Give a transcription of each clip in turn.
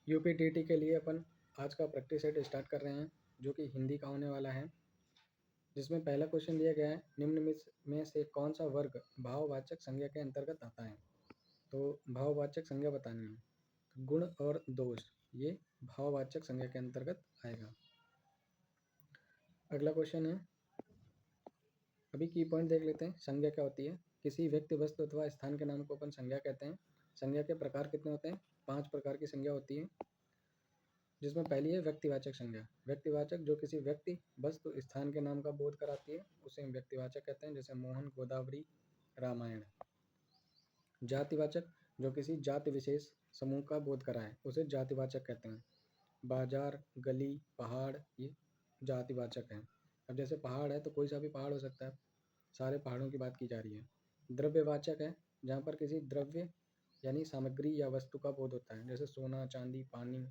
UPTT के लिए अपन आज का प्रैक्टिस सेट स्टार्ट कर रहे हैं, जो कि हिंदी का होने वाला है, जिसमें पहला क्वेश्चन दिया गया है, निम्न में से कौन सा वर्ग भाववाचक संज्ञा के अंतर्गत आता है। तो भाववाचक संज्ञा बतानी है, तो गुण और दोष ये भाववाचक संज्ञा के अंतर्गत आएगा। अगला क्वेश्चन है, अभी की पॉइंट देख लेते हैं। संज्ञा क्या होती है? किसी व्यक्ति, वस्तु अथवा स्थान के नाम को अपन संज्ञा कहते हैं। संज्ञा के प्रकार कितने होते हैं? 5 प्रकार की संज्ञा होती है, जिसमें पहली है व्यक्तिवाचक संज्ञा। व्यक्तिवाचक जो किसी व्यक्ति, वस्तु, स्थान के नाम का बोध कराती है, उसे हम व्यक्तिवाचक कहते हैं, जैसे मोहन, गोदावरी, रामायण। जातिवाचक जो किसी जाति विशेष समूह का बोध कराए, उसे जातिवाचक कहते हैं। बाजार, गली, पहाड़ ये जातिवाचक हैं। अब जैसे पहाड़ है तो कोई सा भी पहाड़ हो सकता है, सारे पहाड़ों की बात की जा रही है। द्रव्यवाचक है जहाँ पर किसी द्रव्य यानी सामग्री या वस्तु का बोध होता है, जैसे सोना, चांदी, पानी,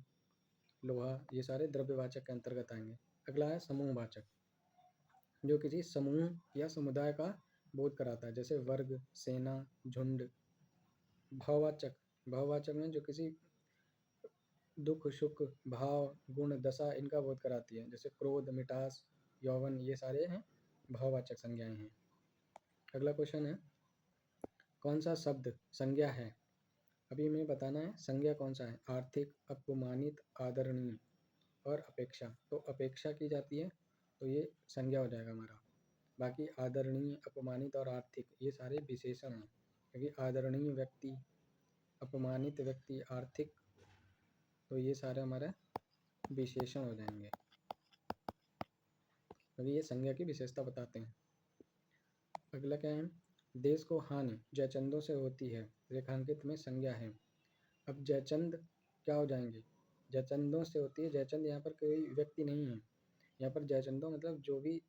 लोहा, ये सारे द्रव्यवाचक के अंतर्गत आएंगे। अगला है समूहवाचक, जो किसी समूह या समुदाय का बोध कराता है, जैसे वर्ग, सेना, झुंड। भाववाचक, भाववाचक में जो किसी दुख, सुख, भाव, गुण, दशा इनका बोध कराती है, जैसे क्रोध, मिठास, यौवन, ये सारे हैं भाववाचक संज्ञाएं हैं। अगला क्वेश्चन है, कौन सा शब्द संज्ञा है? अभी हमें बताना है संज्ञा कौन सा है। आर्थिक, अपमानित, आदरणीय और अपेक्षा। तो अपेक्षा की जाती है तो ये संज्ञा हो जाएगा हमारा। बाकी आदरणीय, अपमानित और आर्थिक ये सारे विशेषण हैं, क्योंकि आदरणीय व्यक्ति, अपमानित व्यक्ति, आर्थिक, तो ये सारे हमारे विशेषण हो जाएंगे, क्योंकि ये संज्ञा की विशेषता बताते हैं। अगला क्या है, देश को हानि जयचंदों से होती है, रेखांकित में संज्ञा है। अब जयचंद क्या हो जाएंगे? जयचंदों से होती है। जयचंद यहाँ पर कोई व्यक्ति नहीं है, यहाँ पर जयचंदों मतलब जो भी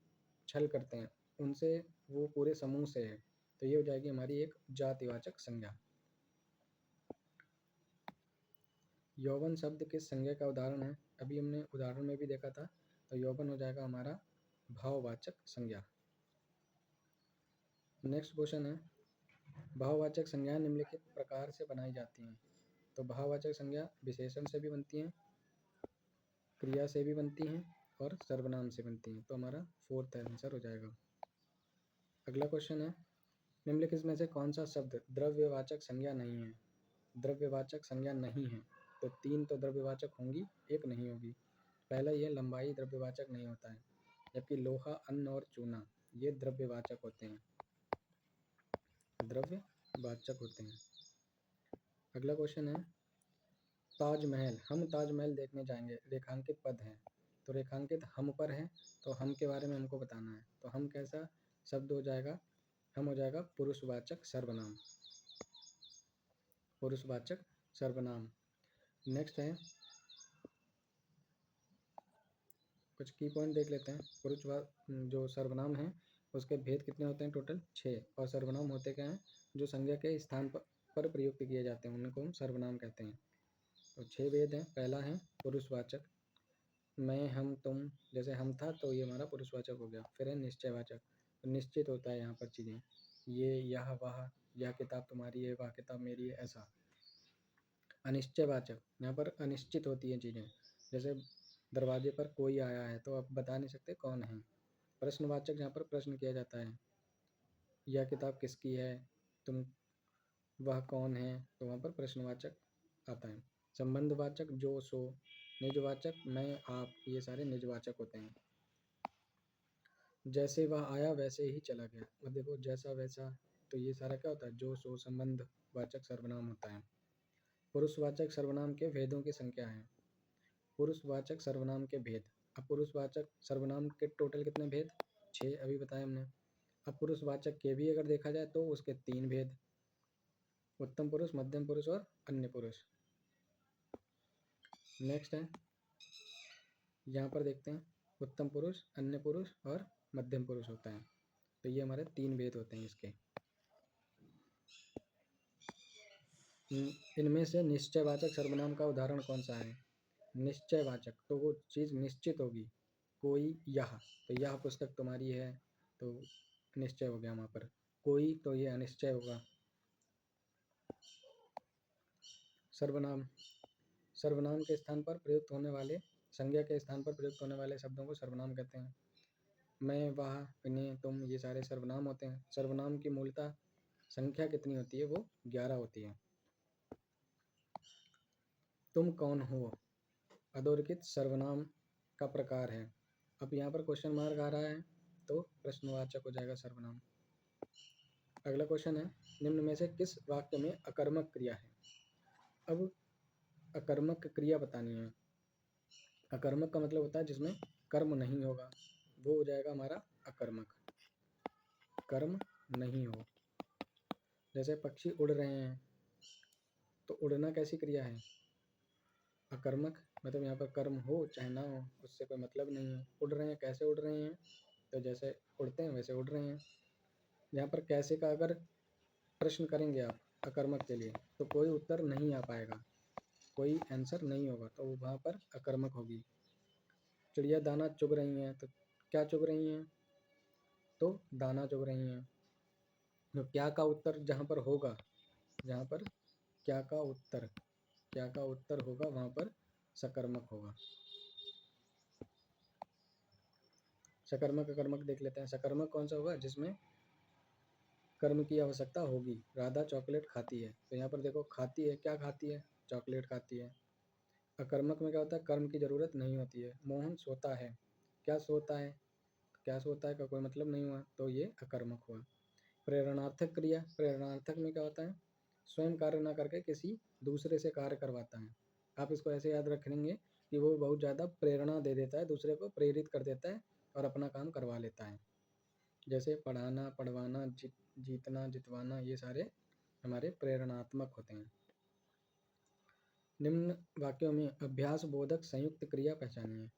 छल करते हैं उनसे, वो पूरे समूह से है, तो ये हो जाएगी हमारी एक जातिवाचक संज्ञा। यौवन शब्द किस संज्ञा का उदाहरण है? अभी हमने उदाहरण में भी देखा था, तो यौवन हो जाएगा हमारा भाववाचक संज्ञा। नेक्स्ट क्वेश्चन है, भाववाचक संज्ञाएं निम्नलिखित प्रकार से बनाई जाती हैं। तो भाववाचक संज्ञा विशेषण से भी बनती हैं, क्रिया से भी बनती हैं और सर्वनाम से बनती हैं, तो हमारा 4th आंसर हो जाएगा। अगला क्वेश्चन है, निम्नलिखित में से कौन सा शब्द द्रव्यवाचक संज्ञा नहीं है? द्रव्यवाचक संज्ञा नहीं है, तो 3 तो द्रव्यवाचक होंगी, एक नहीं होगी। पहला ये लंबाई द्रव्यवाचक नहीं होता है, जबकि लोहा, अन्न और चूना ये द्रव्यवाचक होते हैं, द्रव्यवाचक होते हैं। अगला क्वेश्चन है, ताजमहल, हम ताजमहल देखने जाएंगे, रेखांकित पद है, तो रेखांकित हम पर है, तो हम के बारे में हमको बताना है, तो हम कैसा शब्द हो जाएगा? हम हो जाएगा पुरुषवाचक सर्वनाम, पुरुषवाचक सर्वनाम। नेक्स्ट है, कुछ की पॉइंट देख लेते हैं। जो सर्वनाम है उसके भेद कितने होते हैं? टोटल 6। और सर्वनाम होते क्या हैं? जो संज्ञा के स्थान पर प्रयुक्त किए जाते हैं उनको हम सर्वनाम कहते हैं। तो 6 भेद हैं। पहला है पुरुषवाचक, मैं, हम, तुम, जैसे हम था तो ये हमारा पुरुषवाचक हो गया। फिर है निश्चयवाचक, तो निश्चित होता है यहाँ पर चीज़ें, ये, यह, वह, यह किताब तुम्हारी है, वह किताब मेरी है, ऐसा। अनिश्चयवाचक, यहाँ पर अनिश्चित होती हैं चीज़ें, जैसे दरवाजे पर कोई आया है तो आप बता नहीं सकते कौन है। प्रश्नवाचक, जहाँ पर प्रश्न किया जाता है, यह किताब किसकी है, तुम, वह कौन है, तो वहाँ पर प्रश्नवाचक आता है। संबंधवाचक, जो, सो। निजवाचक, मैं, आप, ये सारे निजवाचक होते हैं। जैसे वह आया वैसे ही चला गया, और देखो जैसा वैसा, तो ये सारा क्या होता है? जो, सो संबंधवाचक सर्वनाम होता है। पुरुषवाचक सर्वनाम के भेदों की संख्या है। पुरुषवाचक सर्वनाम के भेद, अब पुरुषवाचक सर्वनाम के टोटल कितने भेद? 6 अभी बताए हमने। अब पुरुषवाचक के भी अगर देखा जाए तो उसके 3 भेद, उत्तम पुरुष, मध्यम पुरुष और अन्य पुरुष। नेक्स्ट है, यहाँ पर देखते हैं, उत्तम पुरुष, अन्य पुरुष और मध्यम पुरुष होता है, तो ये हमारे 3 भेद होते हैं इसके। इनमें से निश्चयवाचक सर्वनाम का उदाहरण कौन सा है? निश्चयवाचक, तो वो चीज़ निश्चित होगी, कोई, यह, तो यह पुस्तक तुम्हारी है, तो निश्चय हो गया वहाँ पर। कोई, तो ये अनिश्चय होगा। सर्वनाम, सर्वनाम के स्थान पर प्रयुक्त होने वाले संज्ञा के स्थान पर प्रयुक्त होने वाले शब्दों को सर्वनाम कहते हैं। मैं, वह, इन्हें, तुम, ये सारे सर्वनाम होते हैं। सर्वनाम की मूलतः संख्या कितनी होती है? वो 11 होती है। तुम कौन हो अधोरेखित सर्वनाम का प्रकार है। अब यहाँ पर क्वेश्चन मार्क आ रहा है तो प्रश्नवाचक हो जाएगा सर्वनाम। अगला क्वेश्चन है, निम्न में से किस वाक्य में अकर्मक क्रिया है? अब अकर्मक क्रिया बतानी है। अकर्मक का मतलब होता है जिसमें कर्म नहीं होगा, वो हो जाएगा हमारा अकर्मक। कर्म नहीं हो, जैसे पक्षी उड़ रहे हैं तो उड़ना कैसी क्रिया है? अकर्मक। मतलब यहाँ पर कर्म हो चाहे ना हो उससे कोई मतलब नहीं है। उड़ रहे हैं, कैसे उड़ रहे हैं? तो जैसे उड़ते हैं वैसे उड़ रहे हैं। यहाँ पर कैसे का अगर प्रश्न करेंगे आप अकर्मक के लिए तो कोई उत्तर नहीं आ पाएगा, कोई आंसर नहीं होगा, तो वहाँ पर अकर्मक होगी। चिड़िया दाना चुग रही हैं, तो क्या चुग रही हैं? तो दाना चुग रही हैं। तो क्या का उत्तर जहाँ पर होगा, जहाँ पर क्या का उत्तर होगा वहाँ पर सकर्मक होगा। सकर्मक अकर्मक देख लेते हैं। सकर्मक कौन सा होगा? जिसमें कर्म की आवश्यकता होगी। राधा चॉकलेट खाती है, तो यहाँ पर देखो खाती है, क्या खाती है? चॉकलेट खाती है। अकर्मक में क्या होता है? कर्म की जरूरत नहीं होती है। मोहन सोता है, क्या सोता है? क्या सोता है का कोई मतलब नहीं हुआ, तो ये अकर्मक हुआ। प्रेरणार्थक क्रिया, प्रेरणार्थक में क्या होता है? स्वयं कार्य ना करके किसी दूसरे से कार्य करवाता है। आप इसको ऐसे याद रखेंगे कि वो बहुत ज़्यादा प्रेरणा दे देता है, दूसरे को प्रेरित कर देता है और अपना काम करवा लेता है। जैसे पढ़ाना, पढ़वाना, जीतना, जितवाना, ये सारे हमारे प्रेरणात्मक होते हैं। निम्न वाक्यों में अभ्यास बोधक संयुक्त क्रिया पहचानिए।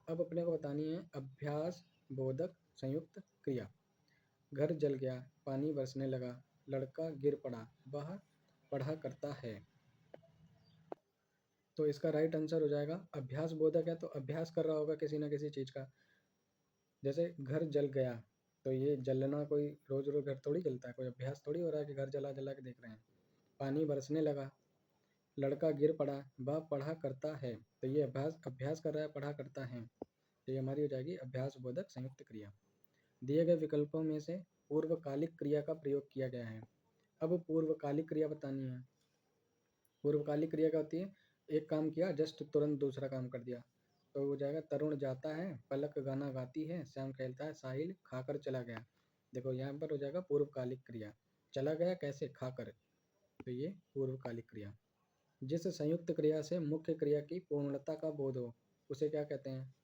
अब अपने को बतानी है अभ्यास बोधक संयुक्त क्रिया। घर जल गया, पानी बरसने लगा, लड़का गिर पड़ा, वह पढ़ा करता है। तो इसका राइट आंसर हो जाएगा अभ्यास बोधक है तो अभ्यास कर रहा होगा किसी ना किसी चीज़ का। जैसे घर जल गया, तो ये जलना कोई रोज रोज घर थोड़ी जलता है, कोई अभ्यास थोड़ी हो रहा है कि घर जला जला के देख रहे हैं। पानी बरसने लगा, लड़का गिर पड़ा, वह पढ़ा करता है, तो ये अभ्यास अभ्यास कर रहा है, पढ़ा करता है, तो ये हमारी हो जाएगी अभ्यास बोधक संयुक्त क्रिया। दिए गए विकल्पों में से पूर्वकालिक क्रिया का प्रयोग किया गया है। अब पूर्वकालिक क्रिया बतानी है। पूर्वकालिक क्रिया क्या होती है? एक काम किया जस्ट तुरंत दूसरा काम कर दिया, तो हो जाएगा तरुण जाता है, पलक गाना गाती है, श्याम खेलता है, साहिल खाकर चला गया। देखो यहाँ पर हो जाएगा पूर्वकालिक क्रिया। चला गया कैसे? खाकर, तो ये पूर्वकालिक क्रिया। जिस संयुक्त क्रिया से मुख्य क्रिया की पूर्णता का बोध हो उसे क्या कहते हैं?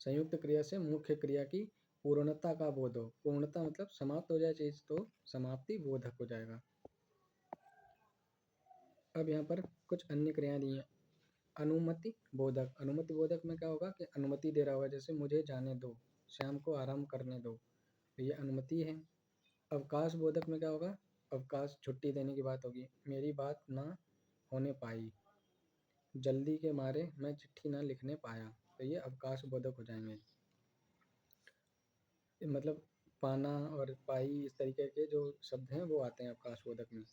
संयुक्त क्रिया से मुख्य क्रिया की पूर्णता का बोध हो। पूर्णता मतलब समाप्त हो जाए चीज तो समाप्ति बोधक हो जाएगा। अब यहाँ पर कुछ अन्य क्रियाएं दी हैं। अनुमति बोधक, अनुमति बोधक में क्या होगा कि अनुमति दे रहा होगा, जैसे मुझे जाने दो, श्याम को आराम करने दो, तो ये अनुमति है। अवकाश बोधक में क्या होगा? अवकाश, छुट्टी देने की बात होगी। मेरी बात ना होने पाई, जल्दी के मारे मैं चिट्ठी ना लिखने पाया, तो ये अवकाश बोधक हो जाएंगे। मतलब पाना और पाई इस तरीके के जो शब्द हैं वो आते हैं अवकाश बोधक में।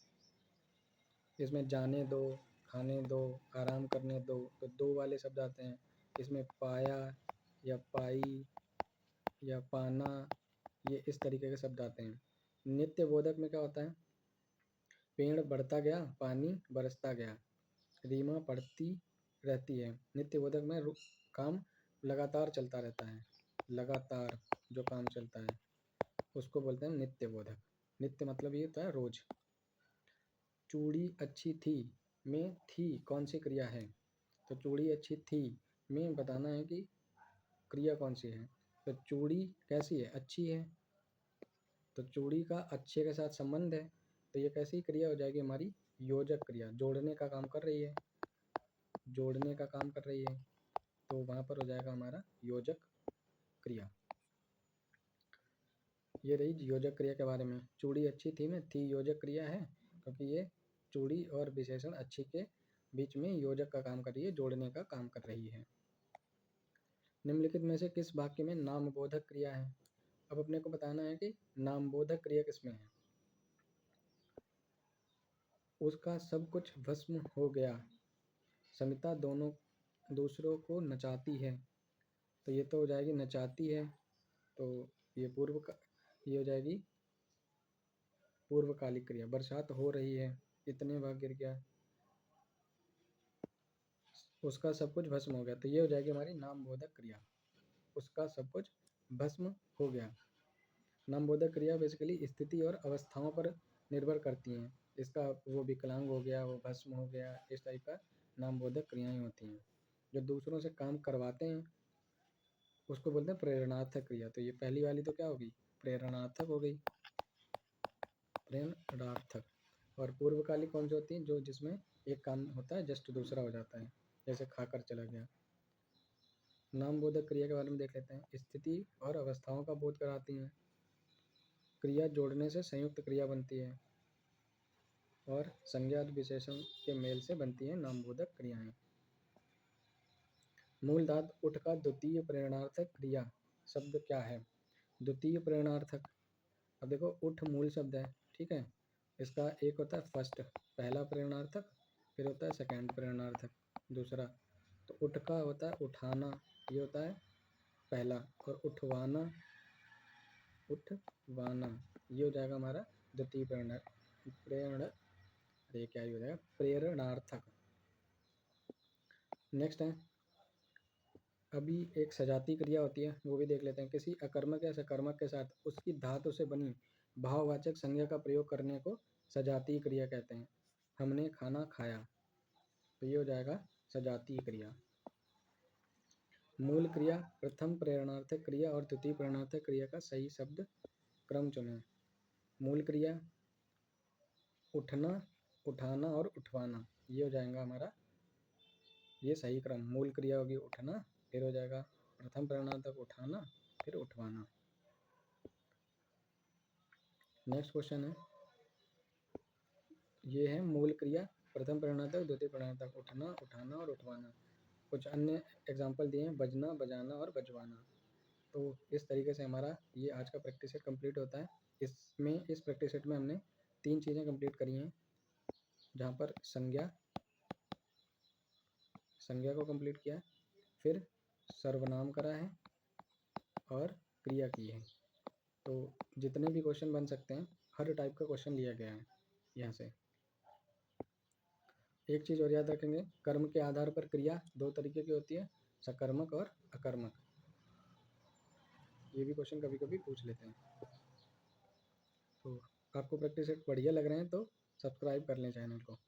इसमें जाने दो, खाने दो, आराम करने दो, तो दो वाले शब्द आते हैं। इसमें पाया या पाई या पाना, ये इस तरीके के शब्द आते हैं। नित्य बोधक में क्या होता है? पेड़ बढ़ता गया, पानी बरसता गया, रीमा पढ़ती रहती है। नित्य बोधक में काम लगातार चलता रहता है, लगातार जो काम चलता है उसको बोलते हैं नित्य बोधक। नित्य मतलब ये होता है रोज। चूड़ी अच्छी थी में थी कौन सी क्रिया है? तो चूड़ी अच्छी थी में बताना है कि क्रिया कौन सी है। तो चूड़ी कैसी है? अच्छी है, तो चूड़ी का अच्छे के साथ संबंध है, तो ये कैसी क्रिया हो जाएगी हमारी? योजक क्रिया, जोड़ने का काम कर रही है, जोड़ने का काम कर रही है, तो वहाँ पर हो जाएगा हमारा योजक क्रिया। ये रही योजक क्रिया के बारे में। चूड़ी अच्छी थी में थी योजक क्रिया है, क्योंकि ये चूड़ी और विशेषण अच्छी के बीच में योजक का काम कर रही है, जोड़ने का काम कर रही है। निम्नलिखित में से किस वाक्य में नामबोधक क्रिया है? अब अपने को बताना है कि नामबोधक क्रिया किसमें है। उसका सब कुछ भस्म हो गया, समिता दोनों दूसरों को नचाती है, तो ये तो हो जाएगी नचाती है, तो ये ये हो जाएगी पूर्वकालिक क्रिया। बरसात हो रही है, इतने भाग गिर गया, उसका सब कुछ भस्म हो गया, तो ये हो जाएगी हमारी नामबोधक क्रिया। उसका सब कुछ भस्म हो गया। नामबोधक क्रिया बेसिकली स्थिति और अवस्थाओं पर निर्भर करती हैं। इसका वो विकलांग हो गया, वो भस्म हो गया, इस टाइप का नामबोधक क्रियाएं होती हैं। जो दूसरों से काम करवाते हैं उसको बोलते हैं प्रेरणार्थक क्रिया। तो ये पहली वाली तो क्या होगी, प्रेरणार्थक हो गई, प्रेरणार्थक। और पूर्वकालिक कौन सी होती है, जो जिसमें एक काम होता है जस्ट दूसरा हो जाता है, जैसे खाकर चला गया। नामबोधक क्रिया के बारे में देख लेते हैं। स्थिति और अवस्थाओं का बोध कराती हैं। क्रिया जोड़ने से संयुक्त क्रिया बनती है और संज्ञा विशेषण के मेल से बनती हैं नामबोधक क्रियाएं। मूल धातु उठ का द्वितीय प्रेरणार्थक क्रिया शब्द क्या है। द्वितीय प्रेरणार्थक, अब देखो उठ मूल शब्द है, ठीक है। इसका एक होता है फर्स्ट, पहला प्रेरणार्थक, फिर होता है सेकंड प्रेरणार्थक, दूसरा। तो उठ का होता है उठाना, ये होता है पहला, और उठवाना, उठवाना ये हो जाएगा हमारा द्वितीय अरे क्या ही हो जाएगा, प्रेरणार्थक। नेक्स्ट है, अभी एक सजाती क्रिया होती है, वो भी देख लेते हैं। किसी अकर्मक या सकर्मक के साथ उसकी धातु से बनी भाववाचक संज्ञा का प्रयोग करने को सजातीय क्रिया कहते हैं। हमने खाना खाया, तो ये हो जाएगा सजातीय क्रिया। मूल क्रिया, प्रथम प्रेरणार्थक क्रिया और द्वितीय प्रेरणार्थक क्रिया का सही शब्द क्रम चुनें। मूल क्रिया उठना, उठाना और उठवाना, ये हो जाएगा हमारा, ये सही क्रम। मूल क्रिया होगी उठना, फिर हो जाएगा प्रथम प्रेरणार्थक उठाना, फिर उठवाना। नेक्स्ट क्वेश्चन है, ये है मूल क्रिया, प्रथम प्रेरणार्थक, द्वितीय प्रेरणार्थक, उठना, उठाना और उठवाना। कुछ अन्य एग्जाम्पल दिए हैं, बजना, बजाना और बजवाना। तो इस तरीके से हमारा ये आज का प्रैक्टिस सेट कंप्लीट होता है। इस प्रैक्टिस सेट में हमने 3 चीज़ें कंप्लीट करी हैं, जहाँ पर संज्ञा को कंप्लीट किया, फिर सर्वनाम करा है और क्रिया की है। तो जितने भी क्वेश्चन बन सकते हैं, हर टाइप का क्वेश्चन लिया गया है यहाँ से। एक चीज़ और याद रखेंगे, कर्म के आधार पर क्रिया 2 तरीके की होती है, सकर्मक और अकर्मक। ये भी क्वेश्चन कभी कभी पूछ लेते हैं। तो आपको प्रैक्टिस सेट बढ़िया लग रहे हैं तो सब्सक्राइब कर लें चैनल को।